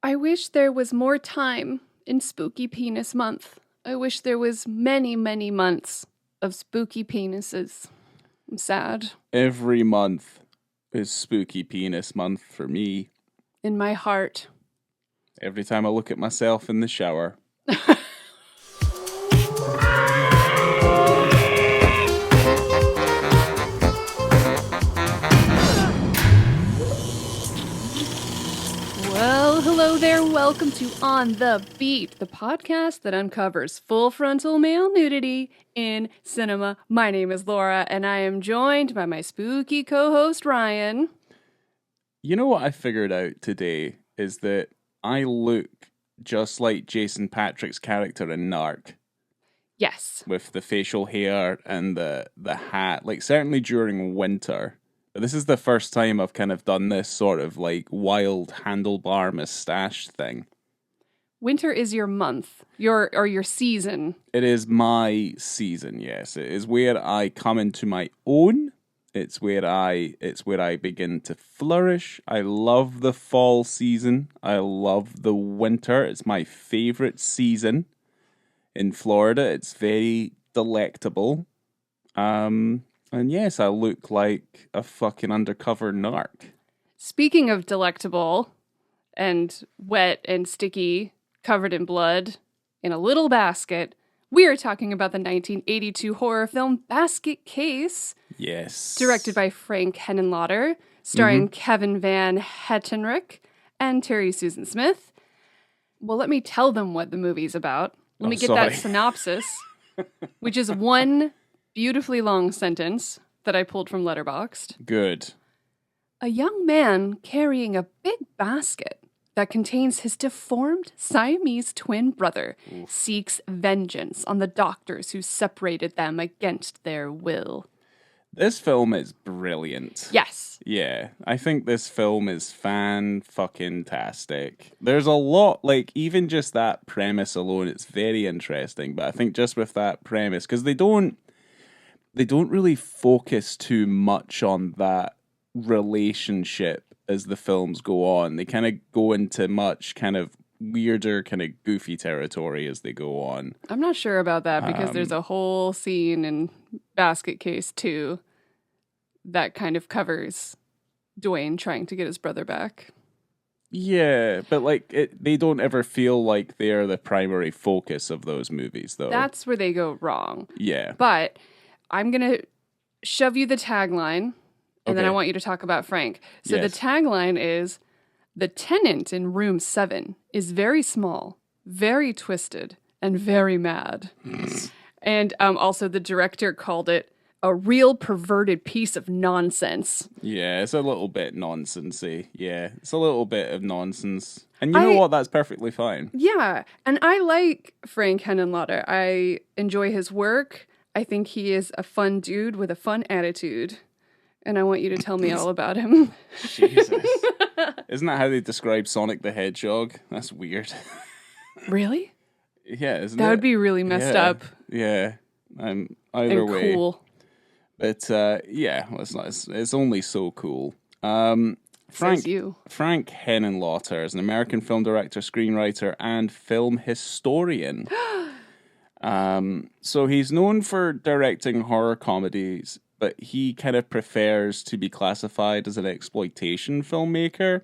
I wish there was more time in Spooky Penis Month. I wish there was many, many months of spooky penises. I'm sad. Every month is Spooky Penis Month for me. In my heart. Every time I look at myself in the shower. Well, hello there. Welcome to On the Beat, the podcast that uncovers full frontal male nudity in cinema. My name is Laura, and I am joined by my spooky co-host, Ryan. You know what I figured out today is that I look just like Jason Patric's character in Narc. Yes. With the facial hair and the hat. Like, certainly during winter. But this is the first time I've kind of done this sort of like wild handlebar mustache thing. Winter is your month, your season. It is my season, yes. It is where I come into my own. It's where I begin to flourish. I love the fall season. I love the winter. It's my favorite season in Florida. It's very delectable. And yes, I look like a fucking undercover narc. Speaking of delectable and wet and sticky, covered in blood, in a little basket, we are talking about the 1982 horror film Basket Case. Yes. Directed by Frank Henenlotter, starring Kevin Van Hettenrich and Terry Susan Smith. Well, let me tell them what the movie's about. Let me get that synopsis, which is one beautifully long sentence that I pulled from Letterboxd. Good. A young man carrying a big basket that contains his deformed Siamese twin brother seeks vengeance on the doctors who separated them against their will. This film is brilliant. Yes. Yeah, I think this film is fan-fucking-tastic. There's a lot, like, even just that premise alone, it's very interesting. But I think just with that premise, because they don't really focus too much on that relationship as the films go on. They kind of go into much kind of weirder, kind of goofy territory as they go on. I'm not sure about that because there's a whole scene in Basket Case 2 that kind of covers Duane trying to get his brother back. Yeah, but like they don't ever feel like they're the primary focus of those movies, though. That's where they go wrong. Yeah. But I'm going to shove you the tagline, and then I want you to talk about Frank. So the tagline is, the tenant in room 7 is very small, very twisted, and very mad. And also the director called it a real perverted piece of nonsense. Yeah, it's a little bit nonsensy. Yeah, it's a little bit of nonsense. And you know what? That's perfectly fine. Yeah, and I like Frank Henenlotter. I enjoy his work. I think he is a fun dude with a fun attitude. And I want you to tell me all about him. Jesus. Isn't that how they describe Sonic the Hedgehog? That's weird. Really? Yeah, isn't it? That would be really messed up. Yeah. Either and way. Cool. But yeah, well, it's only so cool. Frank Henenlotter is an American film director, screenwriter, and film historian. So he's known for directing horror comedies, but he kind of prefers to be classified as an exploitation filmmaker.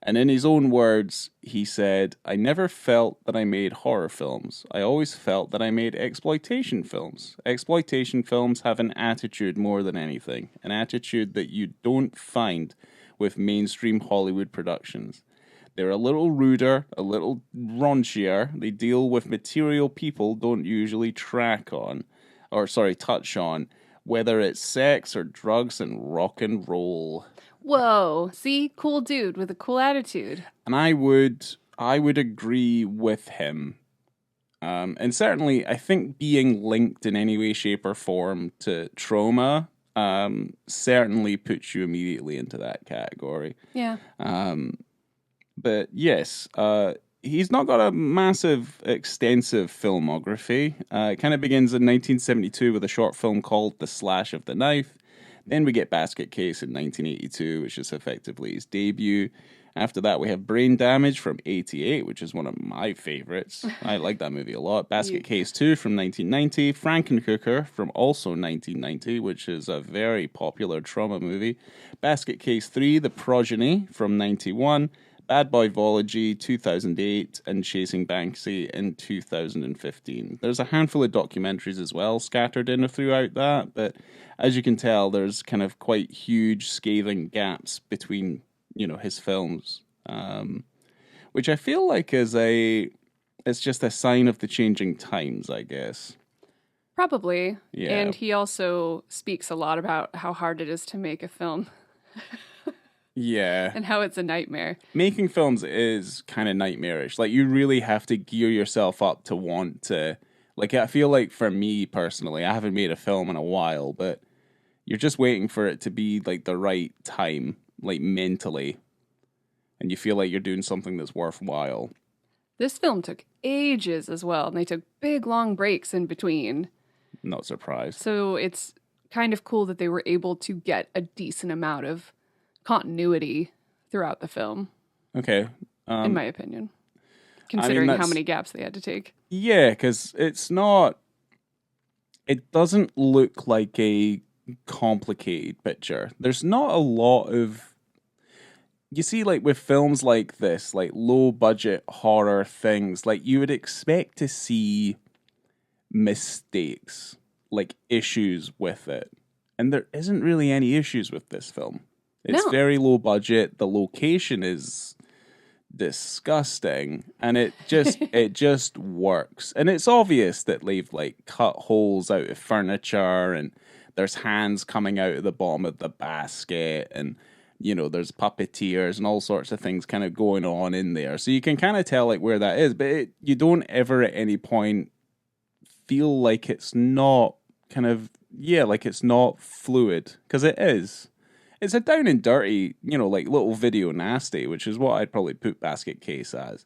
And in his own words, he said, "I never felt that I made horror films. I always felt that I made exploitation films. Exploitation films have an attitude more than anything, an attitude that you don't find with mainstream Hollywood productions. They're a little ruder, a little raunchier. They deal with material people don't usually touch on, whether it's sex or drugs and rock and roll." Whoa, see? Cool dude with a cool attitude. And I would agree with him. And certainly, I think being linked in any way, shape, or form to trauma certainly puts you immediately into that category. Yeah. But yes, he's not got a massive, extensive filmography. It kind of begins in 1972 with a short film called The Slash of the Knife. Then we get Basket Case in 1982, which is effectively his debut. After that, we have Brain Damage from 88, which is one of my favorites. I like that movie a lot. Basket Case 2 from 1990. Frankenhooker from also 1990, which is a very popular trauma movie. Basket Case 3, The Progeny from 91. Bad Boy Vology 2008, and Chasing Banksy in 2015. There's a handful of documentaries as well scattered in throughout that, but as you can tell, there's kind of quite huge scathing gaps between, his films, which I feel like it's just a sign of the changing times, I guess. Probably. Yeah. And he also speaks a lot about how hard it is to make a film. Yeah. And how it's a nightmare. Making films is kind of nightmarish. Like, you really have to gear yourself up to want to... Like, I feel like for me personally, I haven't made a film in a while, but you're just waiting for it to be, like, the right time, like, mentally. And you feel like you're doing something that's worthwhile. This film took ages as well, and they took big, long breaks in between. Not surprised. So it's kind of cool that they were able to get a decent amount of continuity throughout the film. Okay. In my opinion. Considering how many gaps they had to take. Yeah, because it doesn't look like a complicated picture. There's not a lot of... You see, like, with films like this, like, low-budget horror things, like, you would expect to see mistakes, like, issues with it. And there isn't really any issues with this film. It's very low budget. The location is disgusting, and it just works. And it's obvious that they've like cut holes out of furniture, and there's hands coming out of the bottom of the basket, and there's puppeteers and all sorts of things kind of going on in there. So you can kind of tell like where that is, but you don't ever at any point feel like it's not like it's not fluid, because it is. It's a down and dirty, like little video nasty, which is what I'd probably put Basket Case as.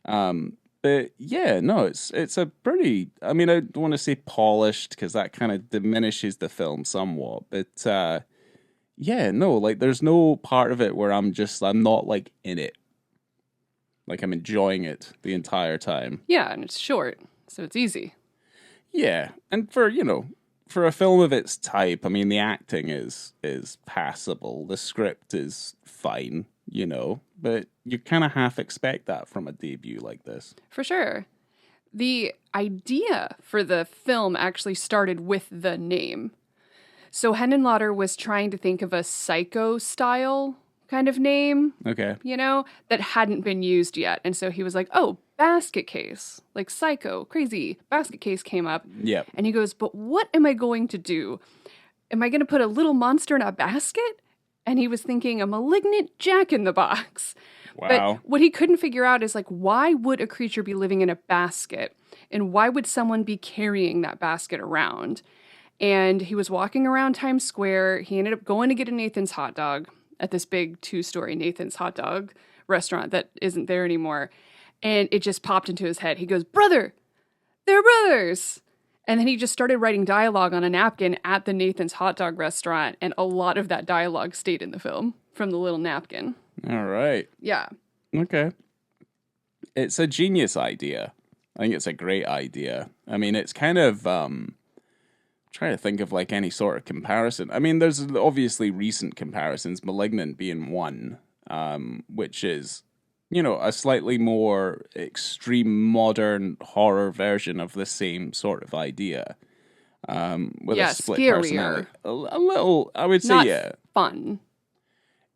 But yeah, no, it's a pretty, I mean, I don't want to say polished because that kind of diminishes the film somewhat. But yeah, no, like there's no part of it where I'm not like in it. Like I'm enjoying it the entire time. Yeah, and it's short, so it's easy. Yeah, and for a film of its type, I mean, the acting is passable. The script is fine, but you kind of half expect that from a debut like this. For sure. The idea for the film actually started with the name. So Henenlotter was trying to think of a Psycho-style kind of name. Okay. That hadn't been used yet. And so he was like, oh, Basket Case, like Psycho, crazy. Basket Case came up. Yep. And he goes, but what am I going to do? Am I going to put a little monster in a basket? And he was thinking a malignant Jack-in-the-Box. Wow. But what he couldn't figure out is like, why would a creature be living in a basket? And why would someone be carrying that basket around? And he was walking around Times Square. He ended up going to get a Nathan's hot dog at this big 2-story Nathan's hot dog restaurant that isn't there anymore. And it just popped into his head. He goes, brother, they're brothers. And then he just started writing dialogue on a napkin at the Nathan's hot dog restaurant. And a lot of that dialogue stayed in the film from the little napkin. All right. Yeah. Okay. It's a genius idea. I think it's a great idea. I mean, it's kind of, trying to think of like any sort of comparison. I mean, there's obviously recent comparisons, Malignant being one, which is, a slightly more extreme modern horror version of the same sort of idea. With a split scarier. personality. A little, I would say, not fun.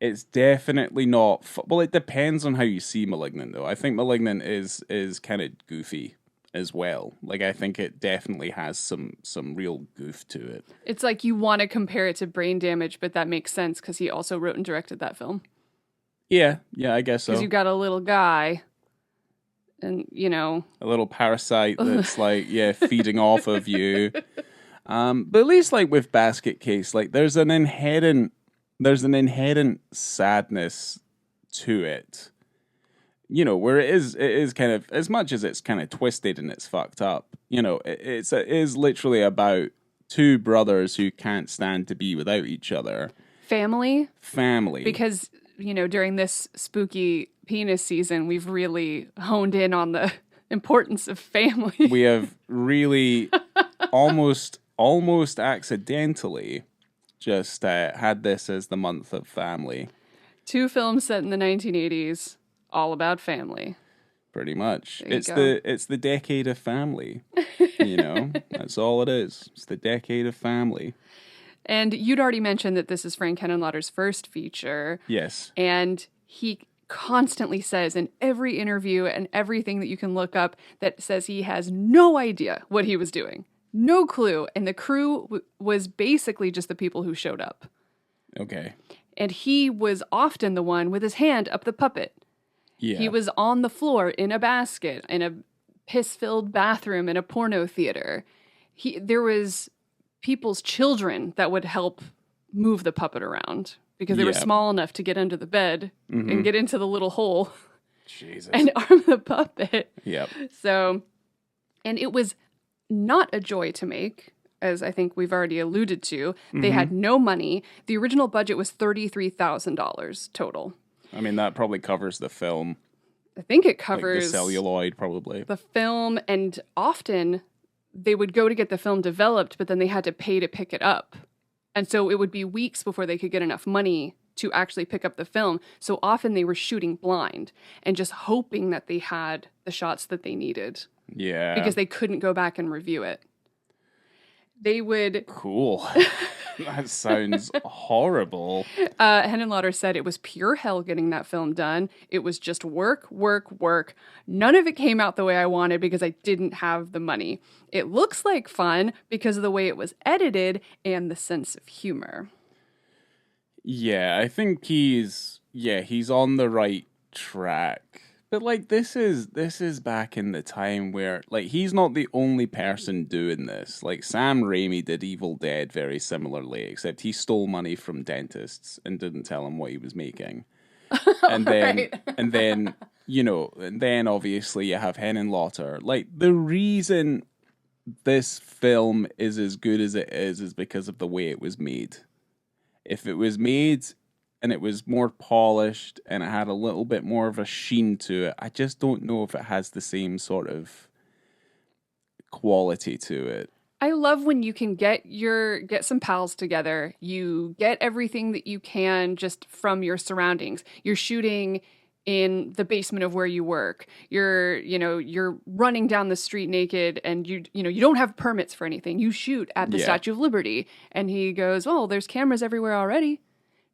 It's definitely not well, it depends on how you see Malignant, though. I think Malignant is kind of goofy as well. Like, I think it definitely has some real goof to it. It's like you want to compare it to Brain Damage, but that makes sense because he also wrote and directed that film. Yeah, I guess so. Because you got a little guy, and, a little parasite that's like, feeding off of you. But at least, like, with Basket Case, like, there's an inherent sadness to it. Where it is kind of, as much as it's kind of twisted and it's fucked up, it is literally about two brothers who can't stand to be without each other. Family. Because, during this spooky penis season, we've really honed in on the importance of family. We have really almost accidentally just had this as the month of family. 2 films set in the 1980s, all about family. Pretty much. It's the decade of family. That's all it is. It's the decade of family. And you'd already mentioned that this is Frank Henenlotter's first feature. Yes. And he constantly says in every interview and everything that you can look up that says he has no idea what he was doing. No clue. And the crew was basically just the people who showed up. Okay. And he was often the one with his hand up the puppet. Yeah. He was on the floor in a basket, in a piss-filled bathroom in a porno theater. There was people's children that would help move the puppet around because they were small enough to get under the bed and get into the little hole. Jesus. And arm the puppet. Yep. So, and it was not a joy to make, as I think we've already alluded to. They had no money. The original budget was $33,000 total. I mean, that probably covers the film. I think it covers the celluloid, probably. The film, and often they would go to get the film developed, but then they had to pay to pick it up. And so it would be weeks before they could get enough money to actually pick up the film. So often they were shooting blind and just hoping that they had the shots that they needed. Yeah. Because they couldn't go back and review it. They would... Cool. That sounds horrible. Henenlotter said it was pure hell getting that film done. It was just work, work, work. None of it came out the way I wanted because I didn't have the money. It looks like fun because of the way it was edited and the sense of humor. Yeah, I think he's on the right track. But this is back in the time where he's not the only person doing this. Sam Raimi did Evil Dead very similarly, except he stole money from dentists and didn't tell them what he was making. And then and then obviously you have Henenlotter. The reason this film is as good as it is because of the way it was made. If it was made and it was more polished and it had a little bit more of a sheen to it, I just don't know if it has the same sort of quality to it. I love when you can get some pals together. You get everything that you can just from your surroundings. You're shooting in the basement of where you work. You're running down the street naked and you don't have permits for anything. You shoot at the Statue of Liberty. And he goes, "Oh, there's cameras everywhere already.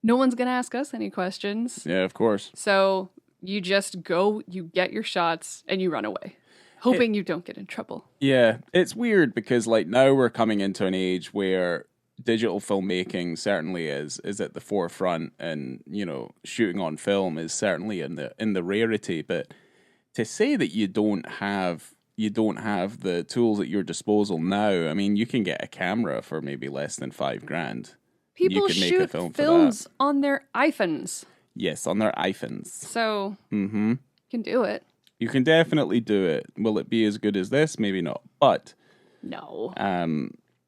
No one's going to ask us any questions." Yeah, of course. So you just go, you get your shots, and you run away, hoping you don't get in trouble. Yeah, it's weird because now we're coming into an age where digital filmmaking certainly is at the forefront, and shooting on film is certainly in the rarity. But to say that you don't have the tools at your disposal now, I mean, you can get a camera for maybe less than $5,000. People shoot films on their iPhones. Yes, on their iPhones. So you can do it. You can definitely do it. Will it be as good as this? Maybe not. But no.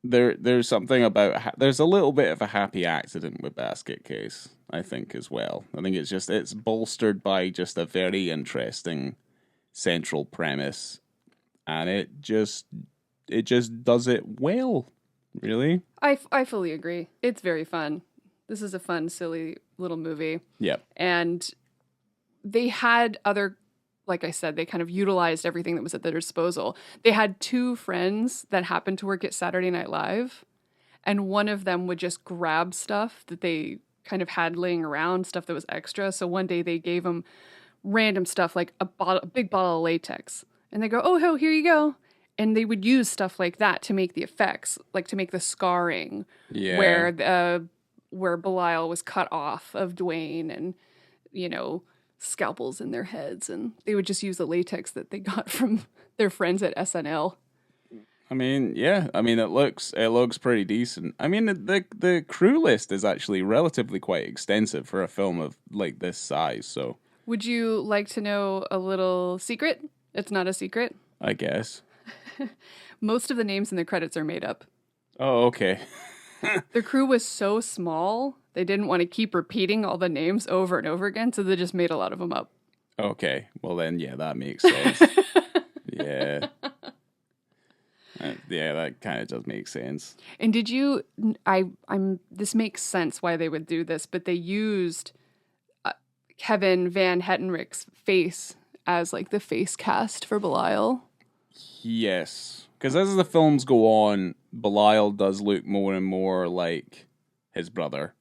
There's something about there's a little bit of a happy accident with Basket Case, I think, as well. I think it's bolstered by just a very interesting central premise, and it just does it well. Really? I fully agree. It's very fun. This is a fun, silly little movie. Yep. And they had like I said, they kind of utilized everything that was at their disposal. They had 2 friends that happened to work at Saturday Night Live, and one of them would just grab stuff that they kind of had laying around, stuff that was extra. So one day they gave them random stuff like a big bottle of latex. And they go, "Oh, here you go." And they would use stuff like that to make the effects, like to make the scarring, where Belial was cut off of Duane, and scalpels in their heads, and they would just use the latex that they got from their friends at SNL. I mean, yeah. I mean, it looks pretty decent. I mean, the crew list is actually relatively quite extensive for a film of this size. So, would you like to know a little secret? It's not a secret, I guess. Most of the names in the credits are made up. Oh, okay. The crew was so small, they didn't want to keep repeating all the names over and over again, so they just made a lot of them up. Okay. Well, then, yeah, that makes sense. Yeah. Yeah, that kind of does make sense. And did you, this makes sense why they would do this, but they used Kevin Van Hettenrich's face as like the face cast for Belial. Yes. Because as the films go on, Belial does look more and more like his brother.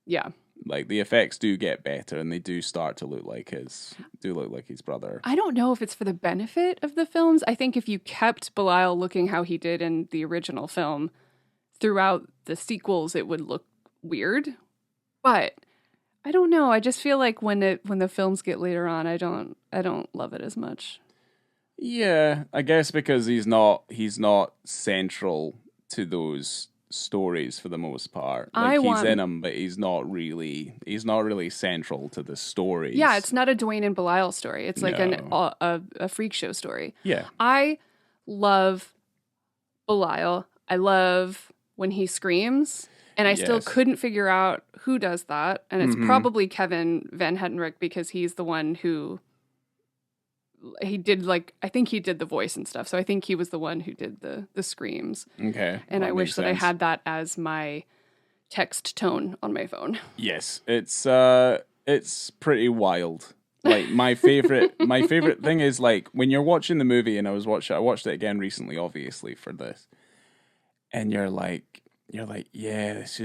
Yeah. Like the effects do get better and they do start to look like his brother. I don't know if it's for the benefit of the films. I think if you kept Belial looking how he did in the original film throughout the sequels, it would look weird. But I don't know. I just feel like when the films get later on, I don't love it as much. Yeah, I guess because he's not central to those stories for the most part. Like he's in them, but he's not really central to the stories. Yeah, it's not a Duane and Belial story. It's like a freak show story. Yeah. I love Belial. I love when he screams. And I still couldn't figure out who does that. And it's probably Kevin Van Hettenrich because he's the one who he did I think he did the voice and stuff. So I think he was the one who did the screams. Okay. And I wish that I had that as my text tone on my phone. Yes. It's pretty wild. Like my favorite thing is like when you're watching the movie, and I watched it again recently, obviously, for this. And you're like, yeah, this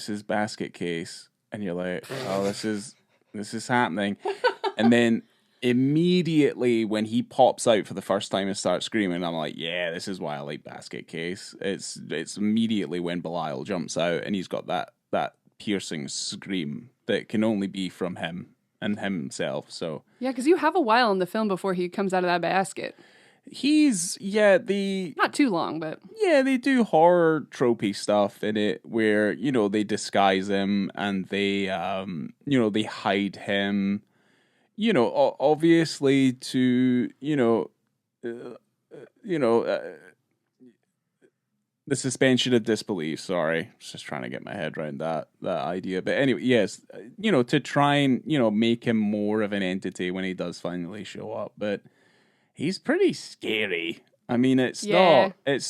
is Basket Case. And you're like, oh, this is happening. And then immediately when he pops out for the first time and starts screaming, I'm like, yeah, this is why I like Basket Case. It's immediately when Belial jumps out and he's got that piercing scream that can only be from him and himself. So yeah, because you have a while in the film before he comes out of that basket. Not too long, but yeah, they do horror tropey stuff in it where, they disguise him and they they hide him, obviously to the suspension of disbelief. Sorry, I was just trying to get my head around that idea. But anyway, yes, to try and make him more of an entity when he does finally show up. But he's pretty scary. I mean, it's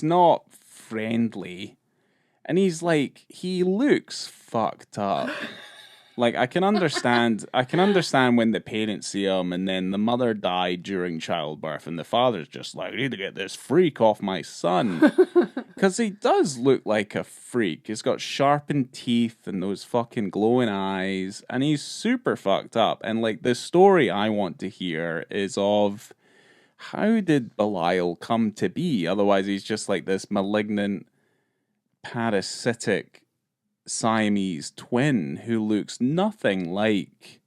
not friendly. And he looks fucked up. Like I can understand when the parents see him and then the mother died during childbirth and the father's just like, I need to get this freak off my son. Cuz he does look like a freak. He's got sharpened teeth and those fucking glowing eyes and he's super fucked up. And like the story I want to hear is of how did Belial come to be? Otherwise he's just like this malignant parasitic Siamese twin who looks nothing like,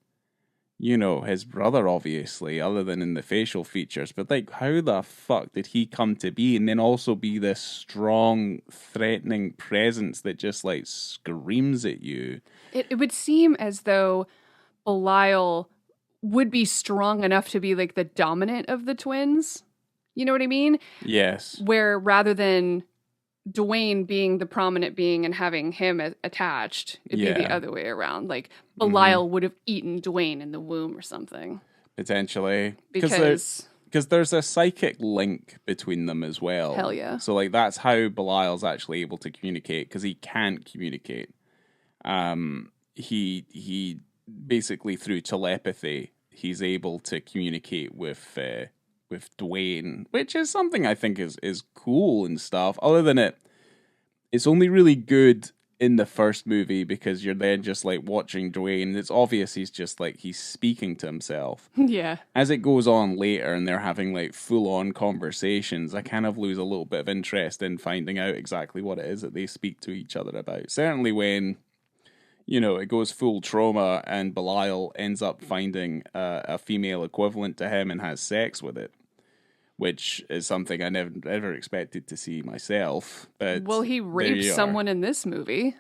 his brother, obviously, other than in the facial features. But like, how the fuck did he come to be and then also be this strong, threatening presence that just like screams at you? It would seem as though Belial would be strong enough to be like the dominant of the twins. You know what I mean? Yes. Where rather than Duane being the prominent being and having him attached, it'd be the other way around. Like Belial would have eaten Duane in the womb or something. Potentially. Because there's a psychic link between them as well. Hell yeah. So like that's how Belial's actually able to communicate because he can't communicate. He basically through telepathy he's able to communicate with Duane, which is something I think is cool and stuff. Other than it's only really good in the first movie because you're then just like watching Duane. It's obvious he's just like he's speaking to himself. Yeah. As it goes on later and they're having like full on conversations, I kind of lose a little bit of interest in finding out exactly what it is that they speak to each other about. Certainly when it goes full trauma and Belial ends up finding a female equivalent to him and has sex with it. Which is something I never ever expected to see myself. But well, he rapes someone in this movie.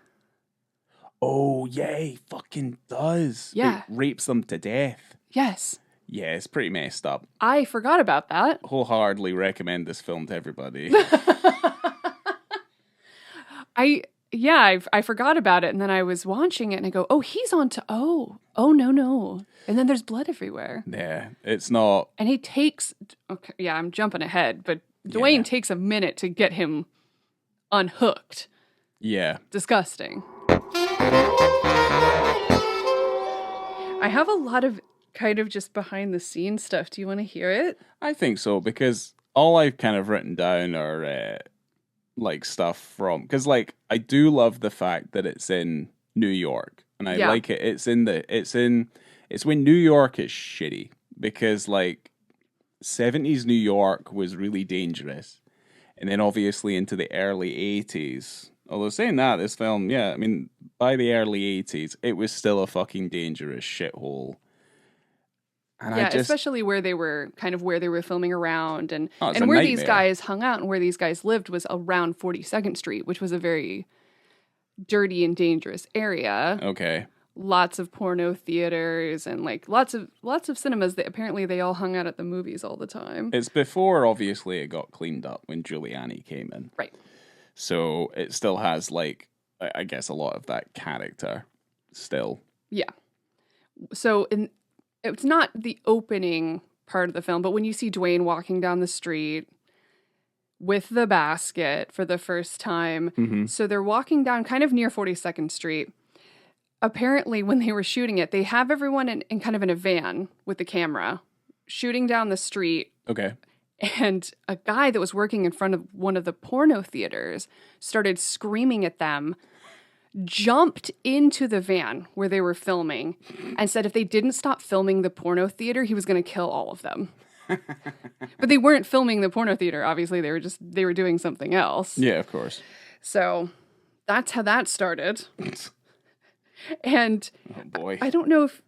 Oh, yeah, he fucking does. Yeah. He rapes them to death. Yes. Yeah, it's pretty messed up. I forgot about that. Wholeheartedly recommend this film to everybody. I forgot about it, and then I was watching it, and I go, oh, he's on to, oh, no. And then there's blood everywhere. Yeah, it's not... And he takes, okay, yeah, I'm jumping ahead, but Duane takes a minute to get him unhooked. Yeah. Disgusting. I have a lot of kind of just behind the scenes stuff. Do you want to hear it? I think so, because all I've kind of written down are like stuff from, because like I do love the fact that it's in New York, and I like it. It's when New York is shitty, because like 70s New York was really dangerous, and then obviously into the early 80s. Although saying that, this film, I mean, by the early 80s, it was still a fucking dangerous shithole. And especially where they were filming around, and where nightmare. These guys hung out and where these guys lived was around 42nd Street, which was a very dirty and dangerous area. Okay. Lots of porno theaters and like lots of cinemas that apparently they all hung out at the movies all the time. It's before, obviously, it got cleaned up when Giuliani came in. Right. So it still has, like, I guess a lot of that character still. Yeah. So it's not the opening part of the film, but when you see Duane walking down the street with the basket for the first time, so they're walking down kind of near 42nd Street. Apparently, when they were shooting it, they have everyone in kind of in a van with the camera shooting down the street. Okay. And a guy that was working in front of one of the porno theaters started screaming at them, jumped into the van where they were filming, and said if they didn't stop filming the porno theater, he was going to kill all of them. But they weren't filming the porno theater. Obviously, they were doing something else. Yeah, of course. So that's how that started. And oh boy. I don't know if...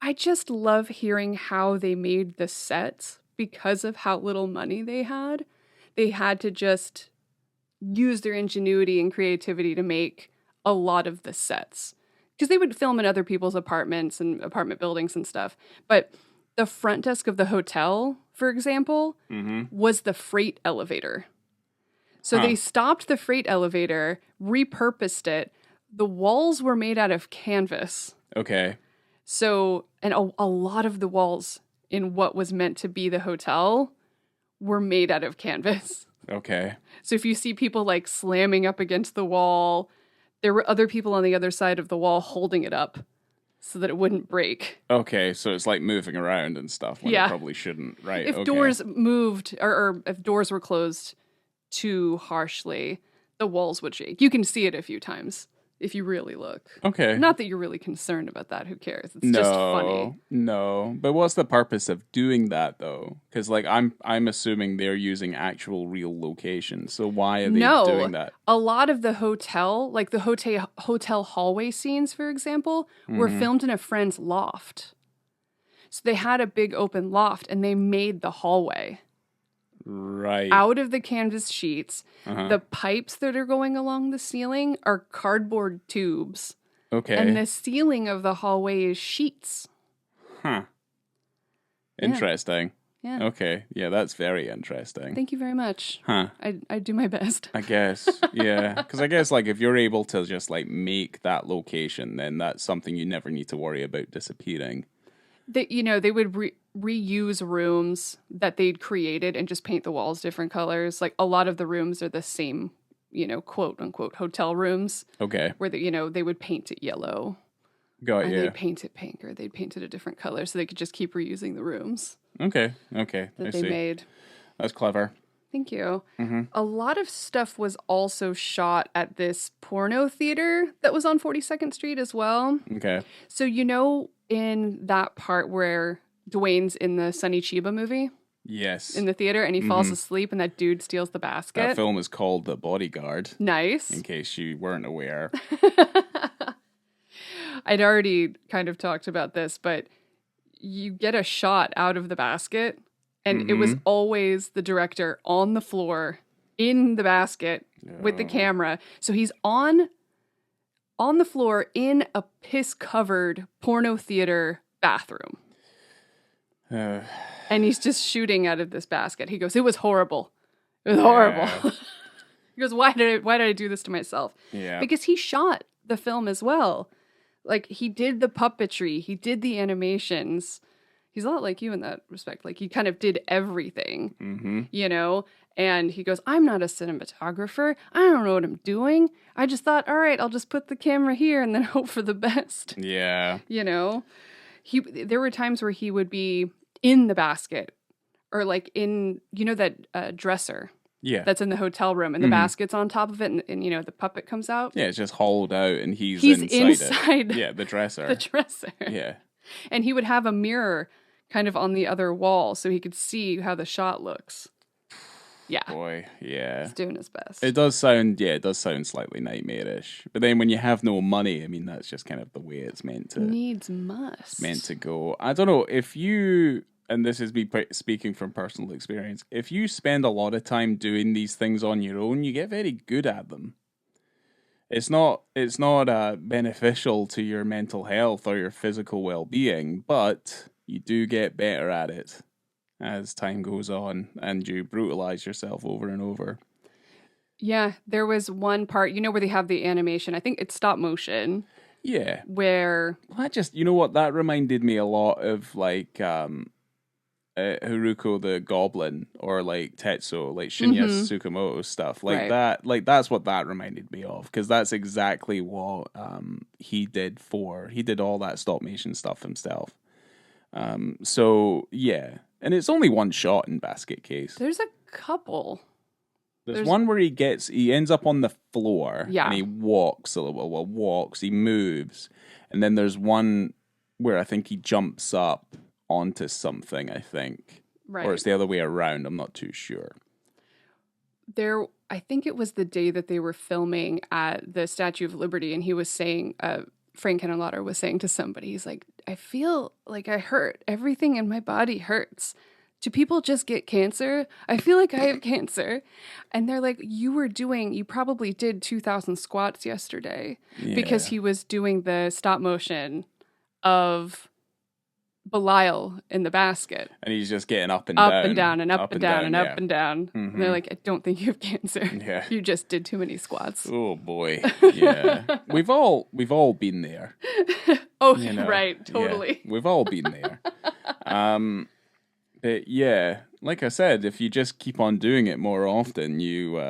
I just love hearing how they made the sets because of how little money they had. They had to just use their ingenuity and creativity to make a lot of the sets. Because they would film in other people's apartments and apartment buildings and stuff. But the front desk of the hotel, for example, was the freight elevator. So they stopped the freight elevator, repurposed it. The walls were made out of canvas. Okay. So, and a lot of the walls in what was meant to be the hotel were made out of canvas. Okay. So if you see people like slamming up against the wall, there were other people on the other side of the wall holding it up so that it wouldn't break. Okay, so it's like moving around and stuff when it probably shouldn't, right? If doors moved or if doors were closed too harshly, the walls would shake. You can see it a few times if you really look. Okay. Not that you're really concerned about that. Who cares? It's just funny. No. But what's the purpose of doing that though? Because like I'm assuming they're using actual real locations. So why are they doing that? A lot of the hotel, like the hotel hallway scenes, for example, were filmed in a friend's loft. So they had a big open loft and they made the hallway. Right. Out of the canvas sheets. The pipes that are going along the ceiling are cardboard tubes. Okay. And the ceiling of the hallway is sheets. Huh. Interesting. Yeah. Okay. Yeah, that's very interesting. Thank you very much. Huh. I do my best. I guess. Yeah. Because I guess like if you're able to just like make that location, then that's something you never need to worry about disappearing. They would reuse rooms that they'd created and just paint the walls different colors. Like a lot of the rooms are the same, quote unquote hotel rooms. Okay. Where they would paint it yellow. Got you. They'd paint it pink or they'd paint it a different color so they could just keep reusing the rooms. Okay. That they made. That's clever. Thank you. A lot of stuff was also shot at this porno theater that was on 42nd Street as well. Okay. So in that part where Duane's in the Sonny Chiba movie? Yes. In the theater, and he falls asleep, and that dude steals the basket. That film is called The Bodyguard. Nice. In case you weren't aware. I'd already kind of talked about this, but you get a shot out of the basket, and it was always the director on the floor in the basket with the camera. So he's on the floor in a piss-covered porno theater bathroom. And he's just shooting out of this basket. He goes, it was horrible. It was horrible. He goes, why did I do this to myself? Yeah. Because he shot the film as well. Like, he did the puppetry. He did the animations. He's a lot like you in that respect. Like, he kind of did everything, you know? And he goes, I'm not a cinematographer. I don't know what I'm doing. I just thought, all right, I'll just put the camera here and then hope for the best. Yeah. You know? There were times where he would be in the basket or like in, you know, that dresser. Yeah. That's in the hotel room and the basket's on top of it and, you know, the puppet comes out. Yeah, it's just hauled out and he's inside it. Yeah, the dresser. The dresser. Yeah. And he would have a mirror kind of on the other wall so he could see how the shot looks. Yeah. Boy, yeah. He's doing his best. It does sound slightly nightmarish. But then when you have no money, I mean, that's just kind of the way it's meant to... Needs must. Meant to go. I don't know, if you... And this is me speaking from personal experience. If you spend a lot of time doing these things on your own, you get very good at them. It's not beneficial to your mental health or your physical well-being, but you do get better at it as time goes on and you brutalize yourself over and over. Yeah, there was one part, you know, where they have the animation. I think it's stop motion. Yeah. Where... you know what, that reminded me a lot of like Haruko the Goblin or like Tetsuo, like Shinya Tsukamoto stuff. Like that, like that's what that reminded me of, because that's exactly what he did all that stop motion stuff himself. So yeah. And it's only one shot in Basket Case. There's a couple. There's one where he ends up on the floor and he walks a little, he moves. And then there's one where I think he jumps up onto something, I think. Right. Or it's the other way around, I'm not too sure. I think it was the day that they were filming at the Statue of Liberty, and he was saying, Frank Henenlotter was saying to somebody, he's like, I feel like I hurt. Everything in my body hurts. Do people just get cancer? I feel like I have cancer. And they're like, you probably did 2,000 squats yesterday, because he was doing the stop motion of Belial in the basket. And he's just getting up and down. Up and down and up and down and up and down. And they're like, I don't think you have cancer. Yeah. You just did too many squats. Oh boy. Yeah. We've all been there. Oh, you know? Right. Totally. Yeah, we've all been there. But yeah, like I said, if you just keep on doing it more often, you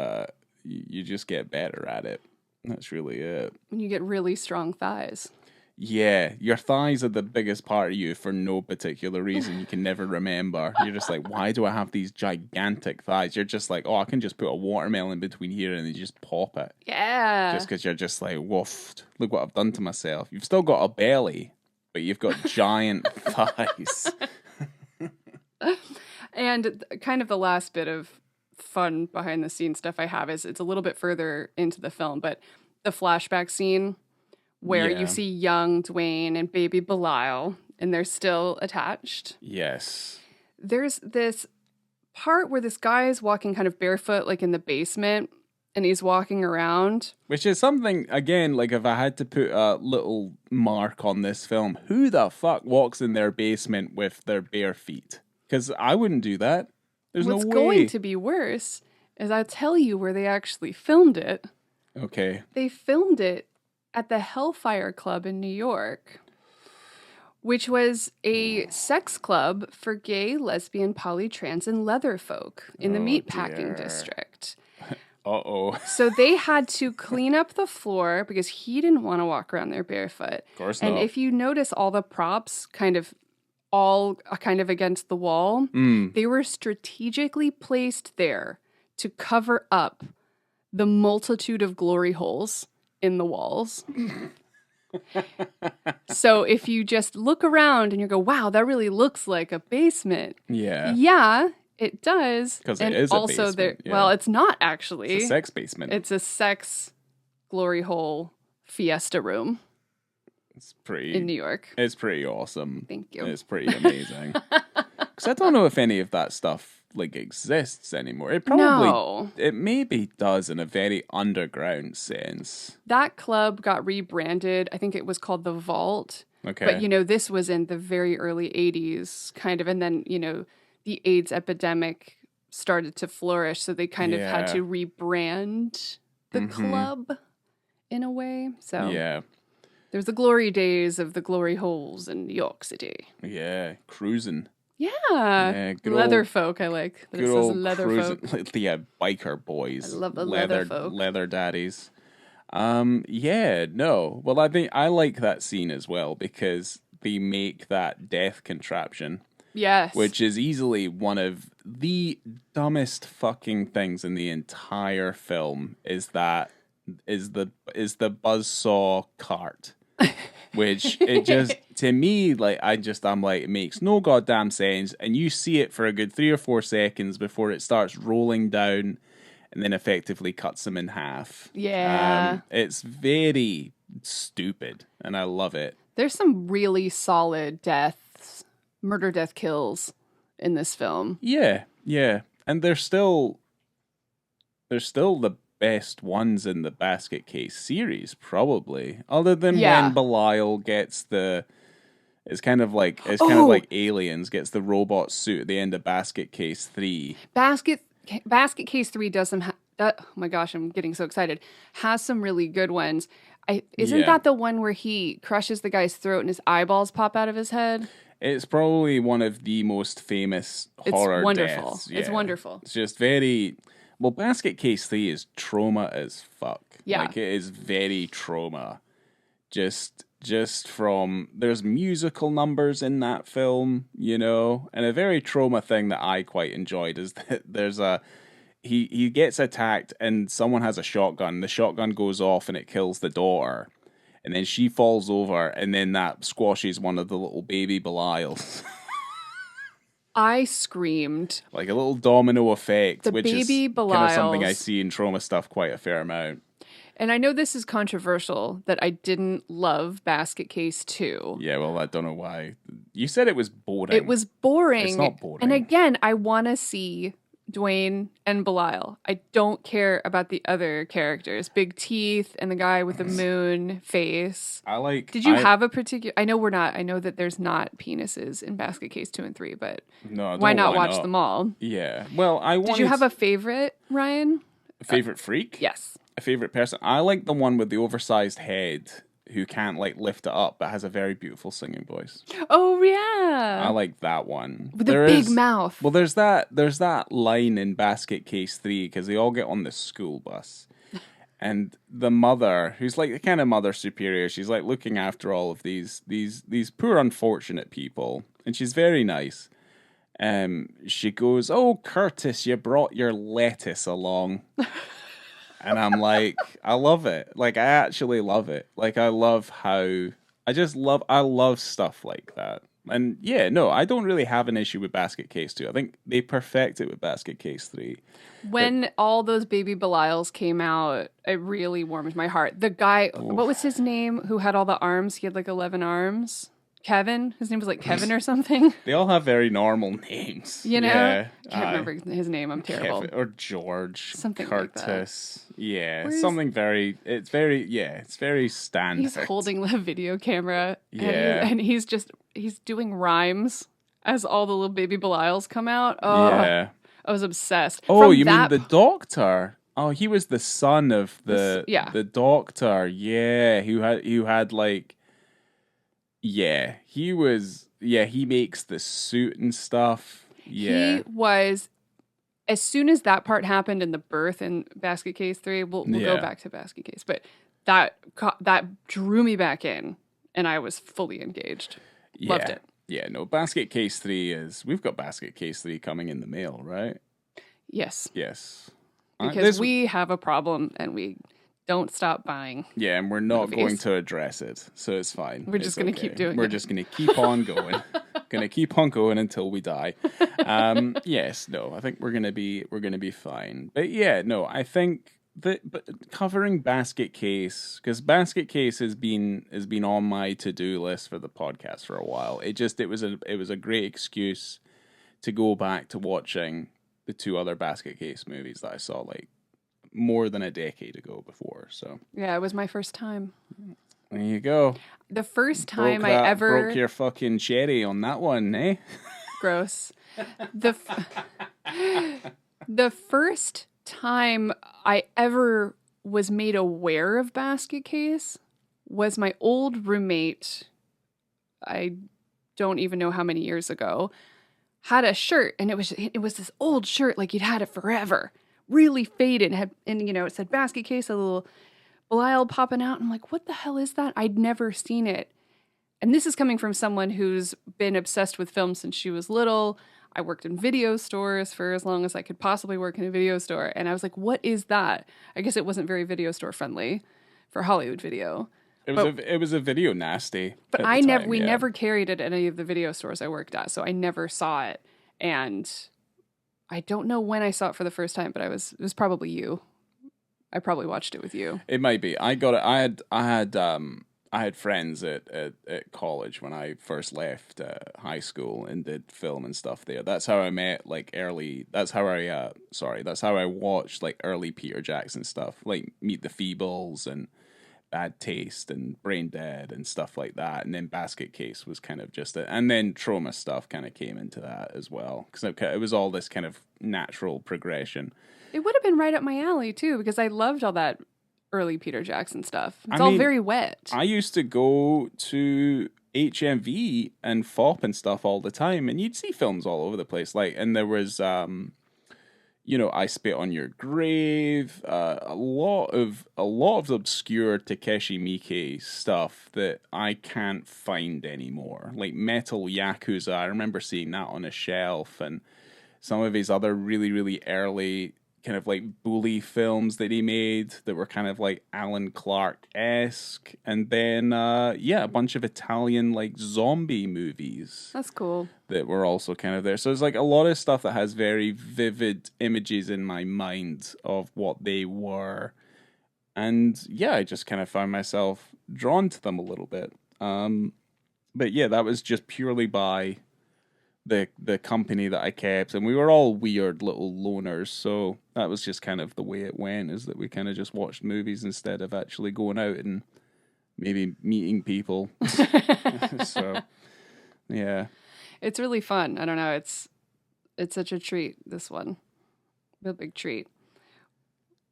just get better at it. That's really it. And you get really strong thighs. Yeah, your thighs are the biggest part of you for no particular reason you can never remember. You're just like, why do I have these gigantic thighs? You're just like, oh, I can just put a watermelon between here and then you just pop it. Yeah. Just because you're just like, woofed, look what I've done to myself. You've still got a belly, but you've got giant thighs. And kind of the last bit of fun behind the scenes stuff I have is it's a little bit further into the film, but the flashback scene where you see young Duane and baby Belial, and they're still attached. Yes. There's this part where this guy is walking kind of barefoot, like in the basement, and he's walking around. Which is something, again, like if I had to put a little mark on this film, who the fuck walks in their basement with their bare feet? Because I wouldn't do that. There's no way. What's going to be worse is I'll tell you where they actually filmed it. Okay. They filmed it at the Hellfire Club in New York, which was a sex club for gay, lesbian, poly, trans, and leather folk in the meatpacking district. Uh-oh. So they had to clean up the floor because he didn't want to walk around there barefoot. Of course not. And if you notice all the props all against the wall, they were strategically placed there to cover up the multitude of glory holes in the walls. So if you just look around and you go, wow, that really looks like a basement. Yeah. Yeah, it does. Because it is also a basement. Well, it's not actually. It's a sex basement. It's a sex glory hole fiesta room. It's pretty... in New York. It's pretty awesome. Thank you. It's pretty amazing. Because I don't know if any of that stuff like exists anymore. It probably it maybe does in a very underground sense. That club got rebranded. I think it was called the Vault. Okay. But this was in the very early 80s kind of, and then the AIDS epidemic started to flourish, so they kind of had to rebrand the club in a way. So there's the glory days of the glory holes in New York City. Yeah, cruising. Yeah, leather folk. I like that. It says leather folk. Yeah, biker boys. I love the leather folk. Leather daddies. No. Well, I think I like that scene as well because they make that death contraption. Yes. Which is easily one of the dumbest fucking things in the entire film is the buzzsaw cart. Which it just, to me, like, I'm like, it makes no goddamn sense. And you see it for a good 3 or 4 seconds before it starts rolling down and then effectively cuts them in half. Yeah. It's very stupid and I love it. There's some really solid murder death kills in this film. Yeah. And they're still the best ones in the Basket Case series, probably. Other than when Belial gets it's kind of like Aliens gets the robot suit at the end of Basket Case 3. Basket Case 3 does some oh my gosh, I'm getting so excited. Has some really good ones. Isn't that the one where he crushes the guy's throat and his eyeballs pop out of his head? It's probably one of the most famous horror deaths. It's wonderful. It's just very... Well, Basket Case 3 is trauma as fuck. Yeah. Like, it is very trauma. Just from... There's musical numbers in that film, you know? And a very trauma thing that I quite enjoyed is that there's He gets attacked and someone has a shotgun. The shotgun goes off and it kills the daughter. And then she falls over and then that squashes one of the little baby Belials. I screamed. Like a little domino effect, which is kind of something I see in trauma stuff quite a fair amount. And I know this is controversial that I didn't love Basket Case 2. Yeah, well, I don't know why. You said it was boring. It was boring. It's not boring. And again, I want to see Duane and Belial. I don't care about the other characters. Big teeth and the guy with the moon face. Did you have a particular... I know that there's not penises in Basket Case 2 and 3, but why not watch them all? Yeah. Well, Did you have a favorite, Ryan? A favorite freak? Yes. A favorite person? I like the one with the oversized head who can't like lift it up but has a very beautiful singing voice. Oh yeah. I like that one. With the big mouth. Well, there's that line in Basket Case 3 because they all get on the school bus. And the mother, who's like the kind of mother superior, she's like looking after all of these poor unfortunate people. And she's very nice. She goes, "Oh, Curtis, you brought your lettuce along." And I'm like, I love it. Like, I actually love it. Like, I love stuff like that. And yeah, no, I don't really have an issue with Basket Case 2. I think they perfect it with Basket Case 3. When all those baby Belials came out, it really warmed my heart. The guy, what was his name, who had all the arms? He had like 11 arms. Kevin? His name was like Kevin or something. They all have very normal names. You know? Yeah. I can't remember his name. I'm terrible. Kevin, or George. Something Curtis. Like that. Yeah. Something very, it's very standard. He's holding the video camera. Yeah. And he's doing rhymes as all the little baby Belials come out. Oh, yeah. I was obsessed. Oh, you mean the doctor? Oh, he was the son of the doctor. Yeah. Who had like... Yeah, he makes the suit and stuff. Yeah. He was, as soon as that part happened in the birth in Basket Case 3, we'll go back to Basket Case, but that drew me back in and I was fully engaged. Loved it. Yeah, no, Basket Case 3 we've got Basket Case 3 coming in the mail, right? Yes. Yes. Because we have a problem and we don't stop buying. Yeah, and we're not going to address it, so it's fine. We're just going to keep doing it. We're just going to keep on going. Going to keep on going until we die. Yes, no, I think we're going to be fine. But yeah, no, I think but covering Basket Case, because Basket Case has been on my to-do list for the podcast for a while. It was a great excuse to go back to watching the 2 other Basket Case movies that I saw like more than a decade ago before. So yeah, it was my first time. There you go. The first time I ever broke your fucking cherry on that one, eh? Gross. The first time I ever was made aware of basket case was my old roommate. I don't even know how many years ago, had a shirt, and it was this old shirt, like he'd had it forever, really faded, and it said basket case, a little Belial popping out. I'm like, what the hell is that? I'd never seen it. And this is coming from someone who's been obsessed with film since she was little. I worked in video stores for as long as I could possibly work in a video store. And I was like, what is that? I guess it wasn't very video store friendly for Hollywood video. It was a video nasty. But we never carried it at any of the video stores I worked at, so I never saw it. And I don't know when I saw it for the first time, but it was probably you. I probably watched it with you. It might be. I got it. I had friends at college when I first left high school and did film and stuff there. That's how I met that's how I watched like early Peter Jackson stuff, like Meet the Feebles and Bad Taste and Brain Dead and stuff like that. And then Basket Case was kind of just it. And then Trauma stuff kind of came into that as well. Because it was all this kind of natural progression. It would have been right up my alley too, because I loved all that early Peter Jackson stuff. It's all very wet. I used to go to HMV and FOP and stuff all the time, and you'd see films all over the place. And there was I Spit on Your Grave, a lot of obscure Takeshi Miike stuff that I can't find anymore. Like Metal Yakuza, I remember seeing that on a shelf, and some of his other really, really early kind of like bully films that he made that were kind of like Alan Clark-esque. And then, a bunch of Italian like zombie movies. That's cool. That were also kind of there. So it's like a lot of stuff that has very vivid images in my mind of what they were. And yeah, I just kind of found myself drawn to them a little bit. But yeah, that was just purely by the company that I kept, and we were all weird little loners, so that was just kind of the way it went, is that we kind of just watched movies instead of actually going out and maybe meeting people. So yeah, it's really fun. I don't know, it's such a treat, this one, a big treat.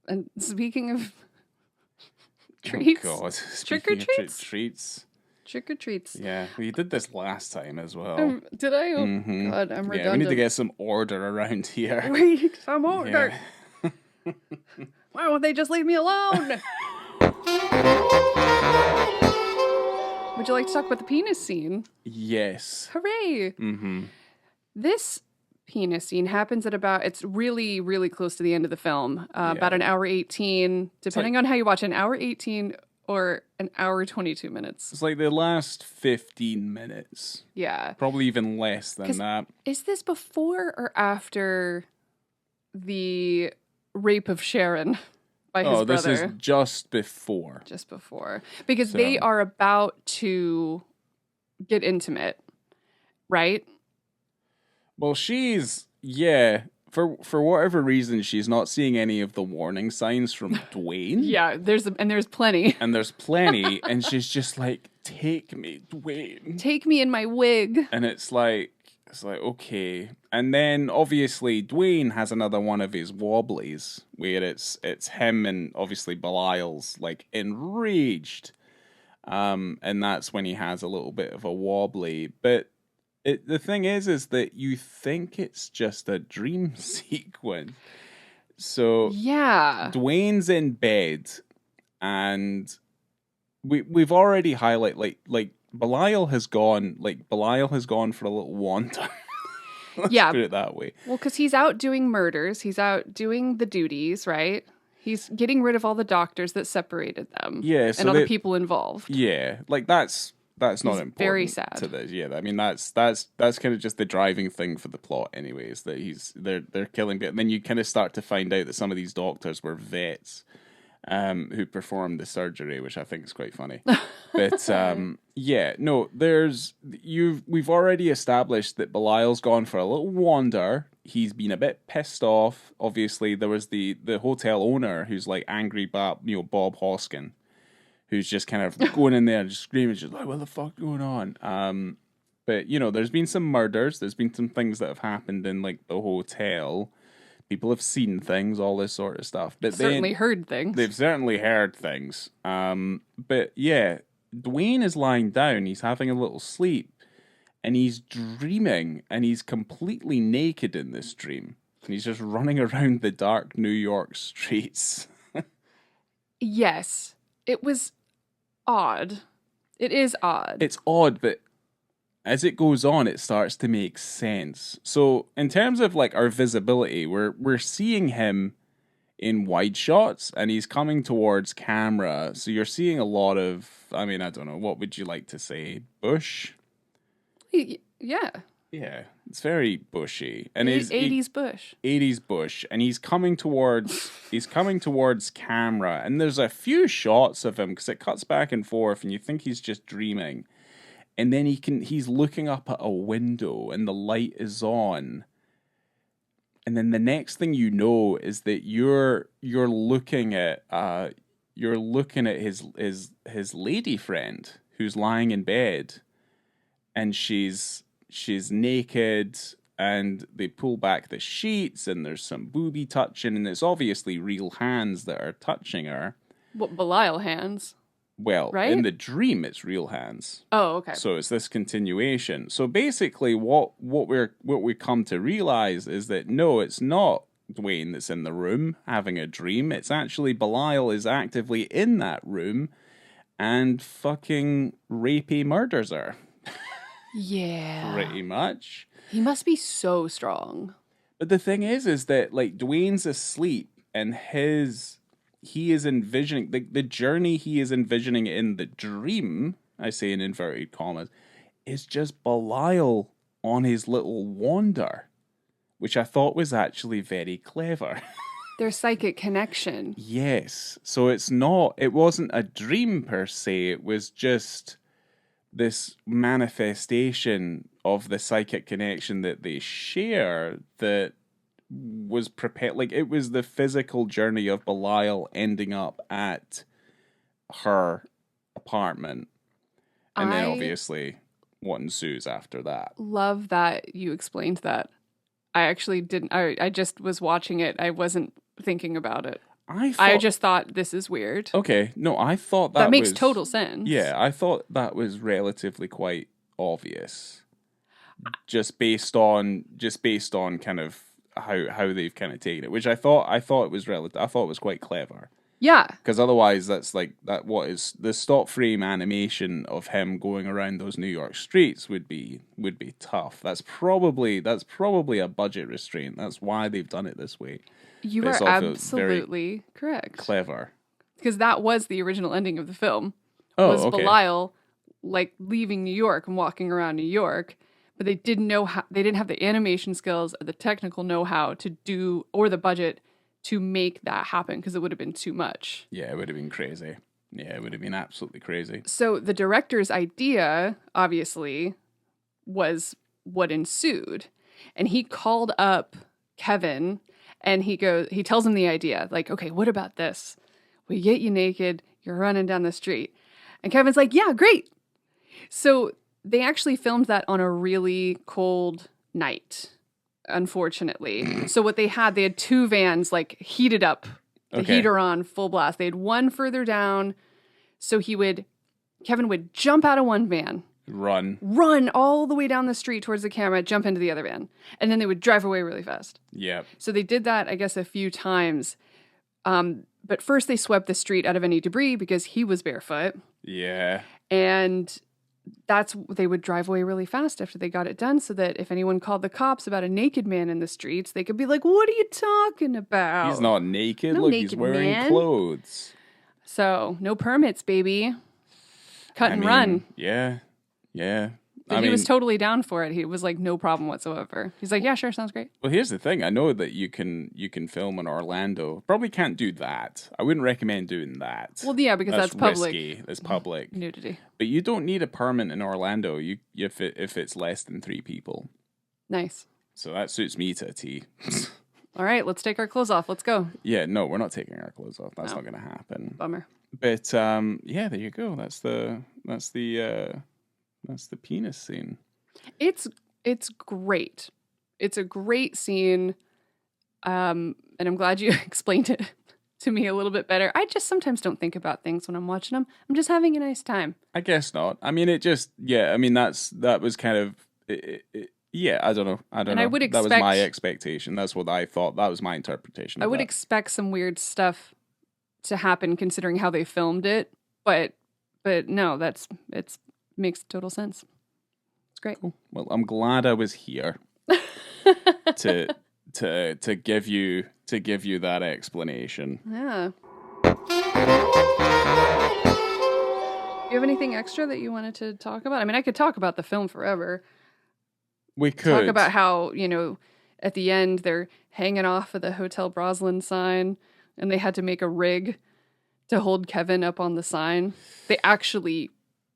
And speaking of treats, oh God, trick or treats, trick or treats. Yeah, we did this last time as well. Did I? Oh, God, I'm redundant. Yeah, we need to get some order around here. Some order. Yeah. Why won't they just leave me alone? Would you like to talk about the penis scene? Yes. Hooray. Mm-hmm. This penis scene happens at it's really, really close to the end of the film. About an hour 18, depending on how you watch, an hour 18 or an hour 22 minutes. It's like the last 15 minutes. Yeah. Probably even less than that. Is this before or after the rape of Sharon by his brother? Oh, this is just before. Just before. Because they are about to get intimate, right? Well, she's, for whatever reason, she's not seeing any of the warning signs from Duane. Yeah, there's plenty. And there's plenty, and she's just like, take me, Duane. Take me in my wig. And it's like, okay. And then, obviously, Duane has another one of his wobblies, where it's him and, obviously, Belial's, like, enraged. And that's when he has a little bit of a wobbly. But the thing is that you think it's just a dream sequence. So yeah, Duane's in bed, and we've already highlighted like Belial has gone for a little wander. Let's put it that way. Well, because he's out doing murders, he's out doing the duties, right? He's getting rid of all the doctors that separated them. Yeah, so and other people involved. Yeah, like that's not important. Very sad to this. Yeah, I mean that's kind of just the driving thing for the plot, anyways. That they're killing it, and then you kind of start to find out that some of these doctors were vets, who performed the surgery, which I think is quite funny. But we've already established that Belial's gone for a little wander. He's been a bit pissed off. Obviously, there was the hotel owner who's like angry Bob Hoskin, who's just kind of going in there and just screaming, just like, what the fuck going on? But, there's been some murders. There's been some things that have happened in, like, the hotel. People have seen things, all this sort of stuff. But certainly heard things. They've certainly heard things. But yeah, Duane is lying down. He's having a little sleep. And he's dreaming. And he's completely naked in this dream. And he's just running around the dark New York streets. Yes. It was odd. It is odd. It's odd, but as it goes on, it starts to make sense. So in terms of like our visibility, we're seeing him in wide shots and he's coming towards camera. So you're seeing a lot of, I mean, I don't know, what would you like to say? Bush? Yeah. Yeah, it's very bushy. And he's 80s bush. 80s bush. And he's coming towards camera. And there's a few shots of him because it cuts back and forth and you think he's just dreaming. And then he's looking up at a window and the light is on. And then the next thing you know is that you're looking at his lady friend who's lying in bed, and she's naked, and they pull back the sheets and there's some booby touching, and it's obviously real hands that are touching her. What, Belial hands? Well, right? In the dream, it's real hands. Oh, okay. So it's this continuation. So basically, what we come to realize is that no, it's not Duane that's in the room having a dream. It's actually Belial is actively in that room and fucking rapey murders her. Yeah. Pretty much. He must be so strong. But the thing is that like Duane's asleep and he is envisioning the journey he is envisioning in the dream, I say in inverted commas, is just Belial on his little wander, which I thought was actually very clever. Their psychic connection. Yes. So it wasn't a dream per se, it was just this manifestation of the psychic connection that they share that was prepared. Like, it was the physical journey of Belial ending up at her apartment. And then obviously what ensues after that. Love that you explained that. I actually didn't. I just was watching it. I wasn't thinking about it. I just thought, this is weird. Okay. No, I thought that makes total sense. Yeah, I thought that was relatively quite obvious. Just based on kind of how they've kind of taken it, which I thought it was quite clever. Yeah. Because otherwise that's like that what is the stop frame animation of him going around those New York streets would be tough. That's probably a budget restraint. That's why they've done it this way. You are absolutely correct. Clever. Because that was the original ending of the film. Okay. Belial like leaving New York and walking around New York. But they didn't know how. They didn't have the animation skills or the technical know-how to do, or the budget to make that happen, because it would have been too much. Yeah, it would have been crazy. Yeah, it would have been absolutely crazy. So the director's idea, obviously, was what ensued, and he called up Kevin, and he tells him the idea, like, okay, what about this? We get you naked, you're running down the street, and Kevin's like, yeah, great. So they actually filmed that on a really cold night, unfortunately. So what they had two vans like heated up, the heater on full blast. They had one further down. So Kevin would jump out of one van, run all the way down the street towards the camera, jump into the other van, and then they would drive away really fast. Yeah. So they did that, I guess, a few times. But first they swept the street out of any debris because he was barefoot. Yeah. And they would drive away really fast after they got it done, so that if anyone called the cops about a naked man in the streets, they could be like, what are you talking about? He's not naked. Look, he's wearing clothes. So no permits, baby. Cut and run. Yeah. But he was totally down for it. He was like, no problem whatsoever. He's like, yeah, sure, sounds great. Well, here's the thing. I know that you can film in Orlando. Probably can't do that. I wouldn't recommend doing that. Well, yeah, because that's public. Risky. That's public nudity. But you don't need a permit in Orlando. If it's less than 3 people. Nice. So that suits me to a T. All right, let's take our clothes off. Let's go. Yeah, no, we're not taking our clothes off. That's not going to happen. Bummer. But yeah, there you go. That's the penis scene. It's great. It's a great scene. And I'm glad you explained it to me a little bit better. I just sometimes don't think about things when I'm watching them. I'm just having a nice time. I guess not. I mean, that was kind of, yeah, I don't know. And I would expect, that was my expectation. That's what I thought. That was my interpretation. I would expect some weird stuff to happen considering how they filmed it, but no, it makes total sense. It's great. Cool. Well, I'm glad I was here to give you that explanation. Yeah. Do you have anything extra that you wanted to talk about? I mean, I could talk about the film forever. We could talk about how, at the end they're hanging off of the Hotel Broslin sign and they had to make a rig to hold Kevin up on the sign. They actually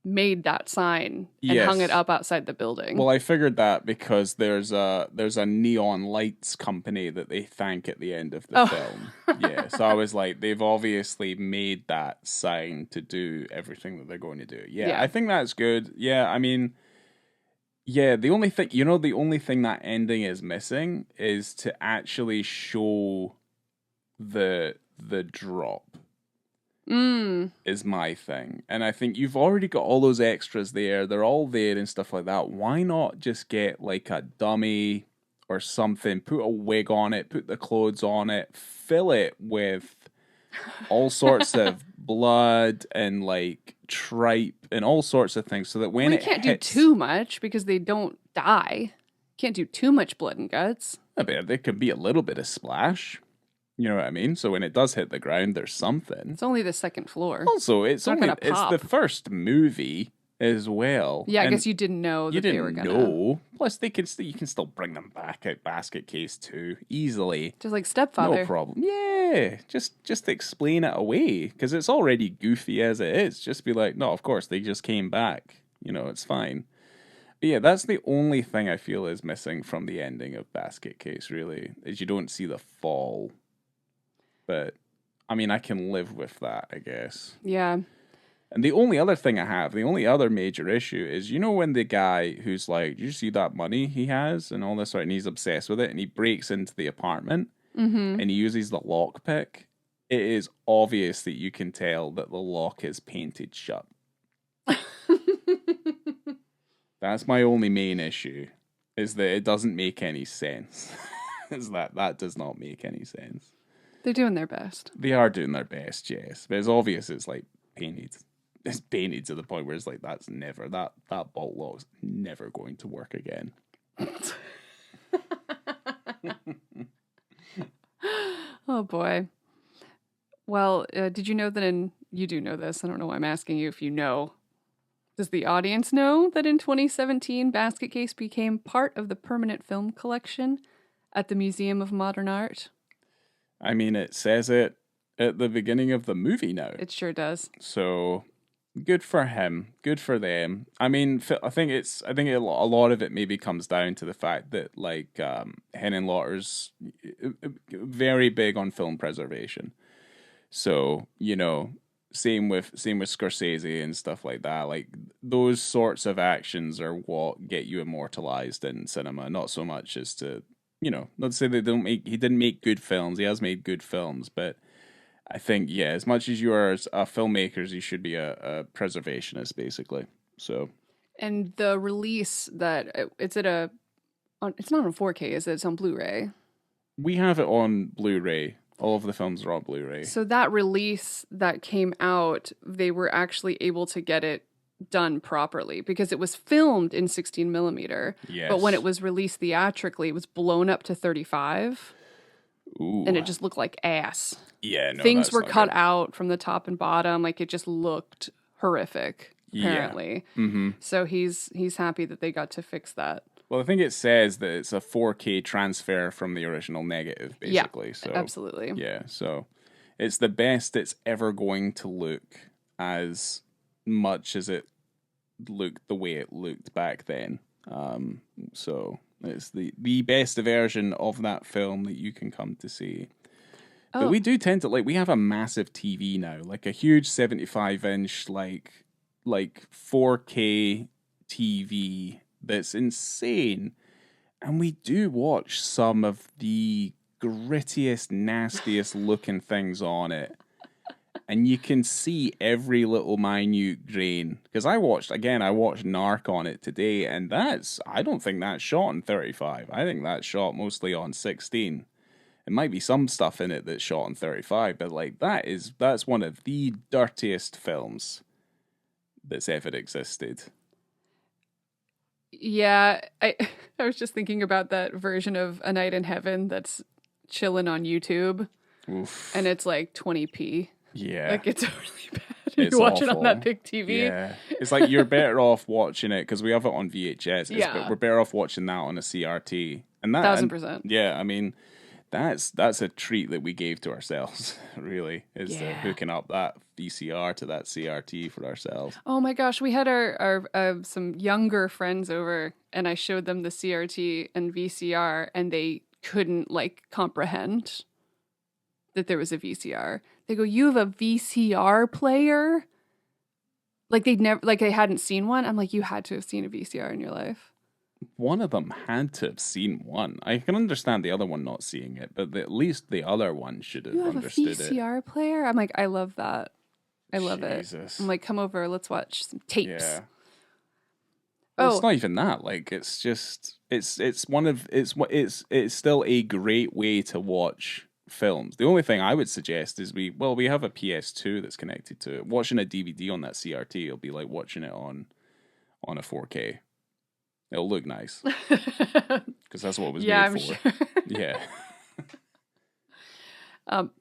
made that sign and hung it up outside the building. Well, I figured that because there's a neon lights company that they thank at the end of the film. Yeah, so I was like, they've obviously made that sign to do everything that they're going to do. Yeah, I think that's good. Yeah, I mean, the only thing that ending is missing is to actually show the drop. Is my thing. And I think you've already got all those extras there. They're all there and stuff like that. Why not just get like a dummy or something, put a wig on it, put the clothes on it, fill it with all sorts of blood and like tripe and all sorts of things so that when it can't do too much because they don't die. Can't do too much blood and guts. I mean, there could be a little bit of splash. You know what I mean? So when it does hit the ground, there's something. It's only the second floor. Also, it's the first movie as well. Yeah, I guess you didn't know that they were gonna. Know. Plus, you can still bring them back at Basket Case 2 easily. Just like Stepfather. No problem. Yeah, just explain it away because it's already goofy as it is. Just be like, no, of course they just came back. It's fine. But yeah, that's the only thing I feel is missing from the ending of Basket Case. Really, is you don't see the fall. But, I mean, I can live with that, I guess. Yeah. And the only other major issue is, when the guy who's like, did you see that money he has and all this, and he's obsessed with it, and he breaks into the apartment, and he uses the lockpick, it is obvious that you can tell that the lock is painted shut. That's my only main issue, is that it doesn't make any sense. Is that does not make any sense. They're doing their best. They are doing their best, yes. But it's obvious it's like painted. It's painted to the point where it's like that bolt lock's never going to work again. Oh boy. Well, did you know that you do know this, I don't know why I'm asking you if you know. Does the audience know that in 2017 Basket Case became part of the permanent film collection at the Museum of Modern Art? I mean, it says it at the beginning of the movie now. It sure does. So, good for him. Good for them. I mean, I think a lot of it maybe comes down to the fact that, like, Henenlotter's very big on film preservation. So, same with Scorsese and stuff like that. Like, those sorts of actions are what get you immortalized in cinema, not so much as to... not to say he didn't make good films. He has made good films, but I think, as much as you are a filmmaker, you should be a preservationist, basically. So, and the release that it's not on 4K, is it? It's on Blu-ray. We have it on Blu-ray. All of the films are on Blu-ray. So that release that came out, they were actually able to get it done properly because it was filmed in 16 millimeter. Yes. But when it was released theatrically, it was blown up to 35. Ooh. And it just looked like ass. Yeah, no, things were cut out from the top and bottom. Like, it just looked horrific, apparently. Yeah. Mm-hmm. So he's happy that they got to fix that. Well, I think it says that it's a 4K transfer from the original negative, basically. Yeah, so absolutely. Yeah, so it's the best it's ever going to look, as much as it looked the way it looked back then. So it's the best version of that film that you can come to see. Oh. But we do tend to, we have a massive TV now, like a huge 75-inch, like 4K TV that's insane. And we do watch some of the grittiest, nastiest looking things on it. And you can see every little minute grain. Because I watched Narc on it today, and I don't think that's shot on 35. I think that's shot mostly on 16. It might be some stuff in it that's shot on 35, but like that's one of the dirtiest films that's ever existed. Yeah, I was just thinking about that version of A Night in Heaven that's chilling on YouTube. Oof. And it's like 20p. Yeah. Like, it's really bad. You watch it on that big TV. Yeah. It's like you're better off watching it, because we have it on VHS. Yeah. We're better off watching that on a CRT. And 1000%. Yeah, I mean, that's a treat that we gave to ourselves, really, is hooking up that VCR to that CRT for ourselves. Oh my gosh, we had our some younger friends over, and I showed them the CRT and VCR, and they couldn't like comprehend that there was a VCR. They go, "You have a VCR player?" Like they hadn't seen one. I'm like, "You had to have seen a VCR in your life." One of them had to have seen one. I can understand the other one not seeing it, but at least the other one should have understood it. You have a VCR player? I'm like, I love that. I love it. I'm like, come over, let's watch some tapes. Yeah. Well, it's not even that. Like, it's just it's still a great way to watch films. The only thing I would suggest is we have a PS2 that's connected to it. Watching a DVD on that CRT, it'll be like watching it on a 4K. It'll look nice. Because that's what it was made for. Sure. Yeah.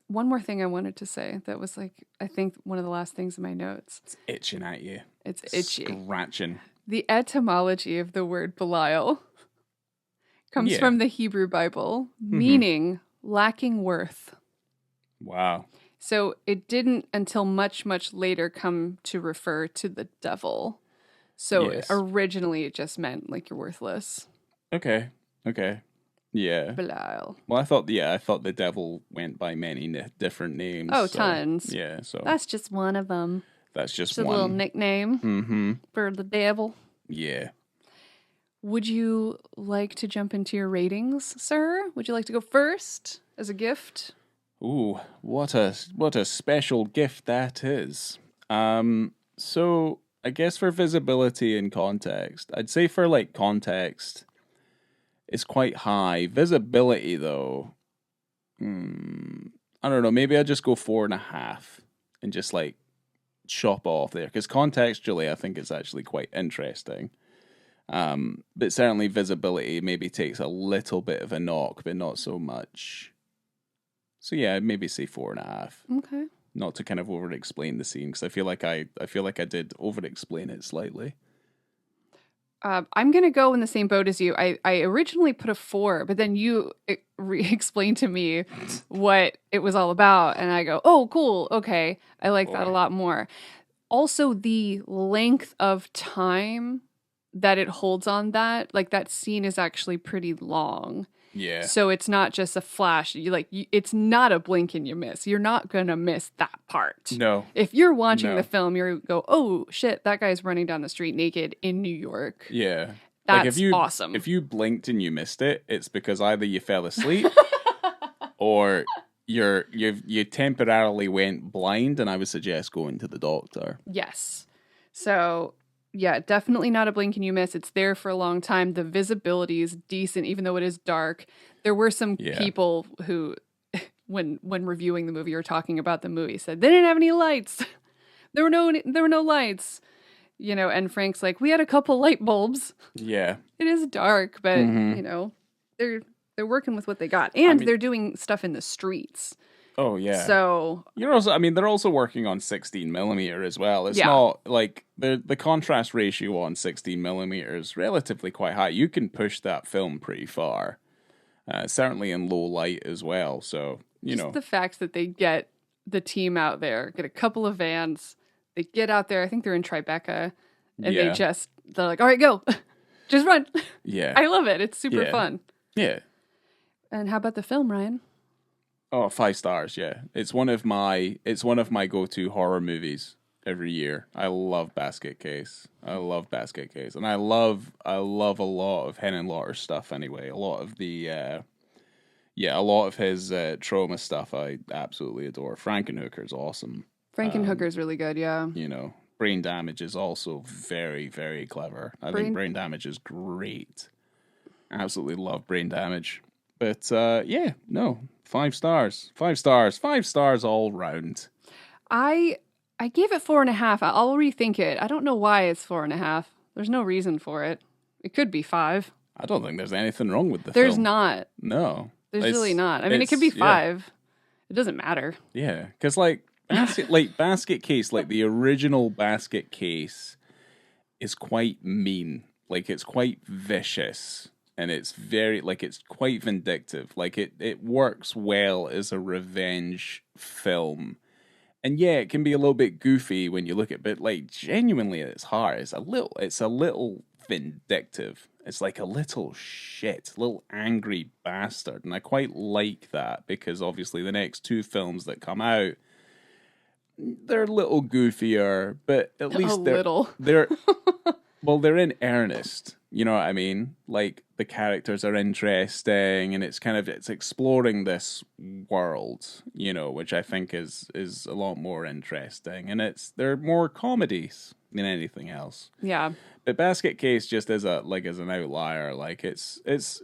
One more thing I wanted to say that was like, I think one of the last things in my notes. It's itching at you. It's itchy. Scratching. The etymology of the word Belial comes from the Hebrew Bible, meaning lacking worth. Wow. So it didn't until much, much later come to refer to the devil. So originally it just meant like you're worthless. Okay. Yeah. Belial. Well, I thought the devil went by many different names. Oh, tons. Yeah, so that's just one of them. That's just one. A little nickname for the devil. Yeah. Would you like to jump into your ratings, sir? Would you like to go first as a gift? Ooh, what a special gift that is. So I guess for visibility and context, I'd say for like context, it's quite high. Visibility though, I don't know. Maybe I'll just go 4.5 and just like chop off there, because contextually, I think it's actually quite interesting. But certainly visibility maybe takes a little bit of a knock, but not so much. So yeah, I'd maybe say 4.5. Okay. Not to kind of over-explain the scene, because I feel like I did over-explain it slightly. I'm gonna go in the same boat as you. I originally put a 4, but then you explained to me what it was all about, and I go, "Oh, cool, okay, I like that a lot more." Also, the length of time that it holds on that scene is actually pretty long. Yeah. So it's not just a flash. It's not a blink and you miss. You're not gonna miss that part. No. If you're watching the film, you go, "Oh shit, that guy's running down the street naked in New York." Yeah. That's awesome. If you blinked and you missed it, it's because either you fell asleep or you temporarily went blind, and I would suggest going to the doctor. Yes. So yeah, definitely not a blink and you miss. It's there for a long time. The visibility is decent, even though it is dark. There were some people who, when reviewing the movie or talking about the movie, said they didn't have any lights. There were no lights. And Frank's like, we had a couple light bulbs. Yeah. It is dark, but they're working with what they got, and they're doing stuff in the streets. Oh yeah. So they're also working on 16mm as well. It's not like the contrast ratio on 16mm is relatively quite high. You can push that film pretty far, certainly in low light as well. So just the fact that they get the team out there, get a couple of vans, they get out there. I think they're in Tribeca, and they're like, "All right, go, just run." Yeah, I love it. It's super fun. Yeah. And how about the film, Ryan? Oh, 5 stars, yeah. It's one of my go-to horror movies every year. I love Basket Case. And I love a lot of Henenlotter stuff anyway. A lot of the Yeah, a lot of his trauma stuff I absolutely adore. Frankenhooker's awesome. Frankenhooker's really good, yeah. You know, Brain Damage is also very, very clever. I think Brain Damage is great. Absolutely love Brain Damage. But yeah, no, 5 stars. 5 stars. 5 stars all round. I gave it 4.5. I'll rethink it. I don't know why it's 4.5. There's no reason for it. It could be 5. I don't think there's anything wrong with the film. There's film. not. No. There's really not. I mean, it could be 5. Yeah. It doesn't matter. Yeah, because Basket Case, like the original Basket Case, is quite mean. Like, it's quite vicious. And it's very, like, it's quite vindictive. Like, it works well as a revenge film. And yeah, it can be a little bit goofy when you look at it, but like genuinely at its heart, it's a little vindictive. It's like a little shit, little angry bastard. And I quite like that because obviously the next 2 films that come out, they're a little goofier, but at least they're they're in earnest. You know what I mean? Like, the characters are interesting, and it's exploring this world, you know, which I think is a lot more interesting, and they're more comedies than anything else. Yeah. But Basket Case just as an outlier, like it's as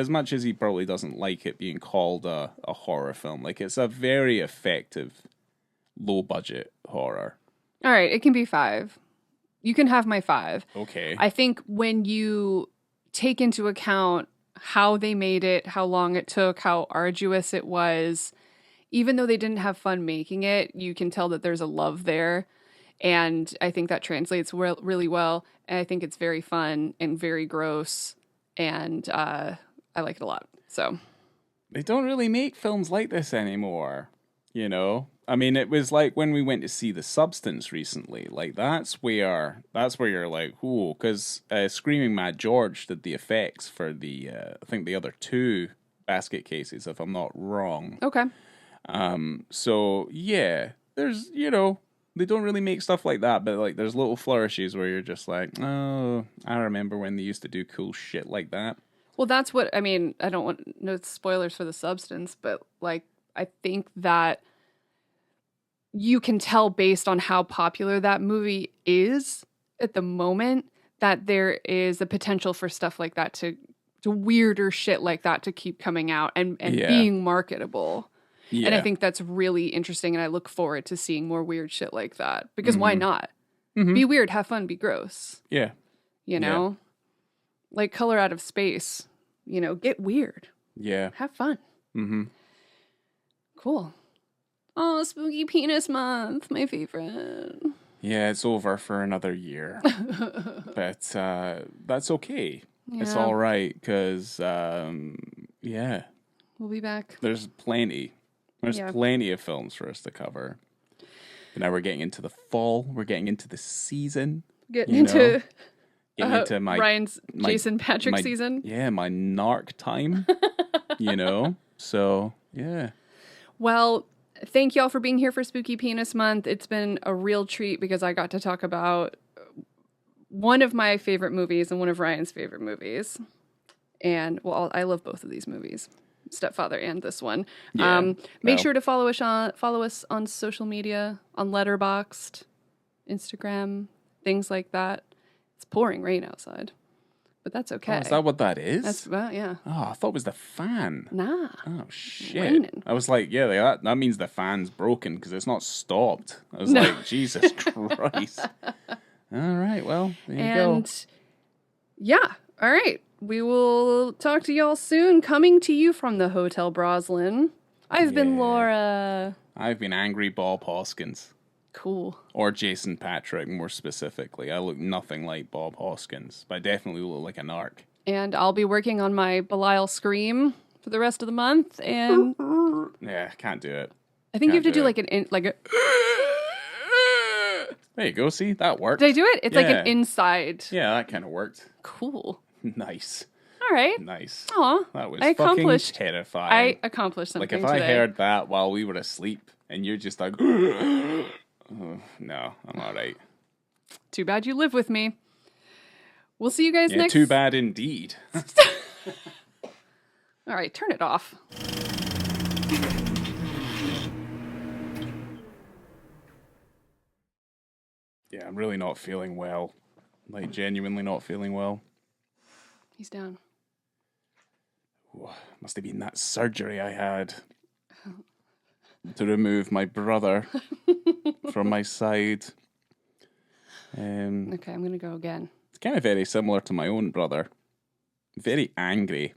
much as he probably doesn't like it being called a horror film, like it's a very effective low budget horror. All right, it can be 5. You can have my 5. Okay. I think when you take into account how they made it, how long it took, how arduous it was, even though they didn't have fun making it, you can tell that there's a love there. And I think that translates really well. And I think it's very fun and very gross. And I like it a lot. So they don't really make films like this anymore, you know? I mean, it was like when we went to see The Substance recently. Like, that's where you're like, ooh, because Screaming Mad George did the effects for the, I think the other 2 Basket Cases, if I'm not wrong. Okay. So, yeah, there's, you know, they don't really make stuff like that, but, like, there's little flourishes where you're just like, oh, I remember when they used to do cool shit like that. Well, that's what, I mean, I don't want no spoilers for The Substance, but, like, I think that you can tell based on how popular that movie is at the moment that there is a potential for stuff like that to weirder shit like that to keep coming out and being marketable. Yeah. And I think that's really interesting, and I look forward to seeing more weird shit like that because why not? Mm-hmm. Be weird, have fun, be gross. Yeah. You know? Yeah. Like Color Out of Space, you know, get weird. Yeah. Have fun. Mm-hmm. Cool. Oh, Spooky Penis Month, my favorite. Yeah, it's over for another year. But that's okay. Yeah. It's all right, because, yeah. We'll be back. There's plenty. There's plenty of films for us to cover. And now we're getting into the fall. We're getting into the season. Getting into Ryan's Jason Patrick season. Yeah, my narc time. You know? So, yeah. Well, thank y'all for being here for Spooky Penis Month. It's been a real treat because I got to talk about one of my favorite movies and one of Ryan's favorite movies. And, well, I love both of these movies, Stepfather and this one. Yeah, make sure to follow us on social media, on Letterboxd, Instagram, things like that. It's pouring rain outside, but that's okay. Oh, is that what that is? Yeah. Oh, I thought it was the fan. Nah. Oh, shit. Raining. I was like, yeah, that means the fan's broken because it's not stopped. I was like, Jesus Christ. All right, well, there you go. And, yeah, all right. We will talk to y'all soon. Coming to you from the Hotel Broslin. I've been Laura. I've been Angry Bob Hoskins. Cool. Or Jason Patrick, more specifically. I look nothing like Bob Hoskins, but I definitely look like a narc. And I'll be working on my Belial scream for the rest of the month. And yeah, can't do it. I think you have to do like a. There you go. See, that worked. Did I do it? It's like an inside. Yeah, that kind of worked. Cool. Nice. All right. Nice. Aw. That was fucking terrifying. I accomplished something today. Like, if I heard that while we were asleep and you're just like, oh, no, I'm all right. Too bad you live with me. We'll see you guys next. Too bad indeed. All right, turn it off. Yeah, I'm really not feeling well. Like, genuinely not feeling well. He's down. Ooh, must have been that surgery I had to remove my brother from my side. Okay, I'm going to go again. It's kind of very similar to my own brother. Very angry.